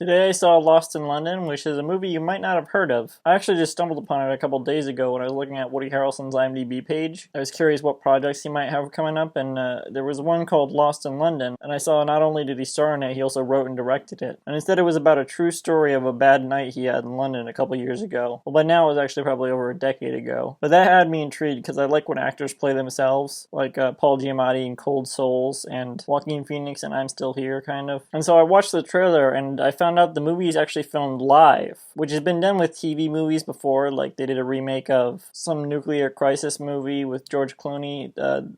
Today I saw Lost in London, which is a movie you might not have heard of. I actually just stumbled upon it a couple days ago when I was looking at Woody Harrelson's IMDb page. I was curious what projects he might have coming up, and there was one called Lost in London, and I saw not only did he star in it, he also wrote and directed it. And instead it was about a true story of a bad night he had in London a couple years ago. Well, by now it was actually probably over a decade ago. But that had me intrigued because I like when actors play themselves, like Paul Giamatti in Cold Souls, and Joaquin Phoenix in I'm Still Here, kind of. And so I watched the trailer, and I found out the movie is actually filmed live, which has been done with TV movies before. Like they did a remake of some nuclear crisis movie with George Clooney.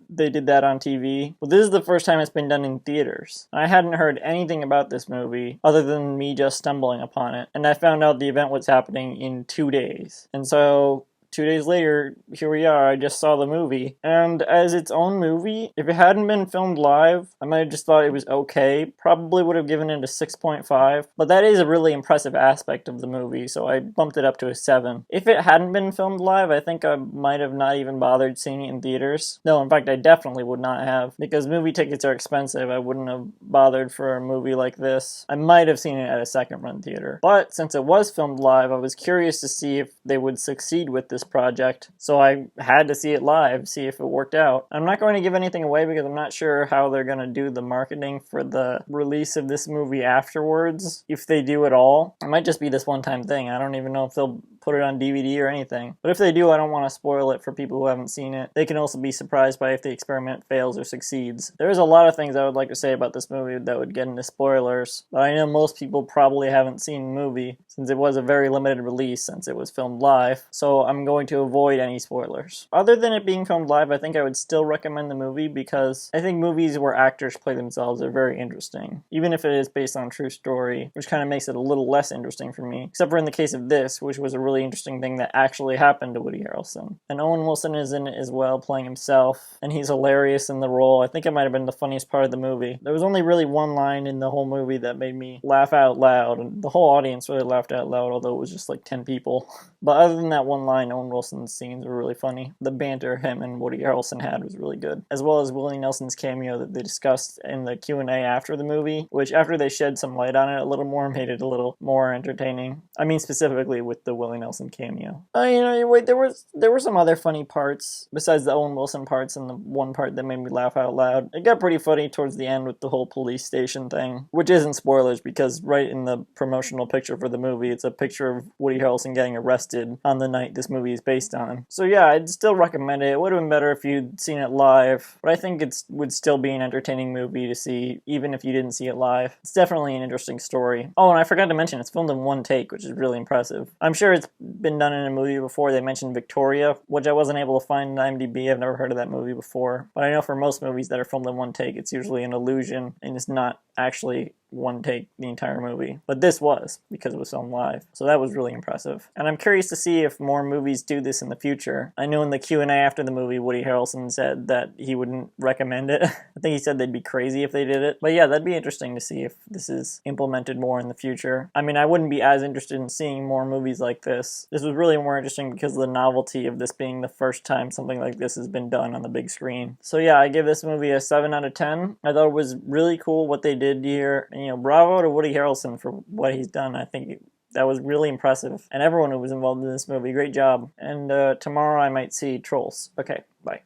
They did that on TV. Well, this is the first time it's been done in theaters. I hadn't heard anything about this movie other than me just stumbling upon it, and I found out the event was happening in 2 days. And so 2 days later, here we are. I just saw the movie. And as its own movie, if it hadn't been filmed live, I might have just thought it was okay. Probably would have given it a 6.5. But that is a really impressive aspect of the movie, so I bumped it up to a 7. If it hadn't been filmed live, I think I might have not even bothered seeing it in theaters. No, in fact, I definitely would not have. Because movie tickets are expensive, I wouldn't have bothered for a movie like this. I might have seen it at a second-run theater. But since it was filmed live, I was curious to see if they would succeed with this project, so I had to see it live, see if it worked out. I'm not going to give anything away because I'm not sure how they're going to do the marketing for the release of this movie afterwards, if they do at all. It might just be this one-time thing. I don't even know if they'll put it on DVD or anything. But if they do, I don't want to spoil it for people who haven't seen it. They can also be surprised by if the experiment fails or succeeds. There's a lot of things I would like to say about this movie that would get into spoilers, but I know most people probably haven't seen the movie since it was a very limited release since it was filmed live, so I'm going to avoid any spoilers. Other than it being filmed live, I think I would still recommend the movie because I think movies where actors play themselves are very interesting, even if it is based on a true story, which kind of makes it a little less interesting for me, except for in the case of this, which was a really interesting thing that actually happened to Woody Harrelson. And Owen Wilson is in it as well, playing himself, and he's hilarious in the role. I think it might have been the funniest part of the movie. There was only really one line in the whole movie that made me laugh out loud, and the whole audience really laughed out loud, although it was just like 10 people. But other than that one line, Owen Wilson's scenes were really funny. The banter him and Woody Harrelson had was really good, as well as Willie Nelson's cameo that they discussed in the Q&A after the movie, which after they shed some light on it a little more, made it a little more entertaining. I mean specifically with the Willie Nelson cameo. Wait, there were some other funny parts besides the Owen Wilson parts and the one part that made me laugh out loud. It got pretty funny towards the end with the whole police station thing, which isn't spoilers because right in the promotional picture for the movie, it's a picture of Woody Harrelson getting arrested on the night this movie is based on. So yeah, I'd still recommend it. It would have been better if you'd seen it live, but I think it would still be an entertaining movie to see, even if you didn't see it live. It's definitely an interesting story. Oh, and I forgot to mention, it's filmed in one take, which is really impressive. I'm sure it's been done in a movie before. They mentioned Victoria, which I wasn't able to find on IMDb. I've never heard of that movie before. But I know for most movies that are filmed in one take, it's usually an illusion, and it's not actually one take the entire movie. But this was, because it was filmed live. So that was really impressive. And I'm curious to see if more movies do this in the future. I know in the Q&A after the movie, Woody Harrelson said that he wouldn't recommend it. I think he said they'd be crazy if they did it. But yeah, that'd be interesting to see if this is implemented more in the future. I mean, I wouldn't be as interested in seeing more movies like this. This was really more interesting because of the novelty of this being the first time something like this has been done on the big screen. So yeah, I give this movie a 7 out of 10. I thought it was really cool what they did here. And, bravo to Woody Harrelson for what he's done. I think that was really impressive. And everyone who was involved in this movie, great job. And tomorrow I might see Trolls. Okay, bye.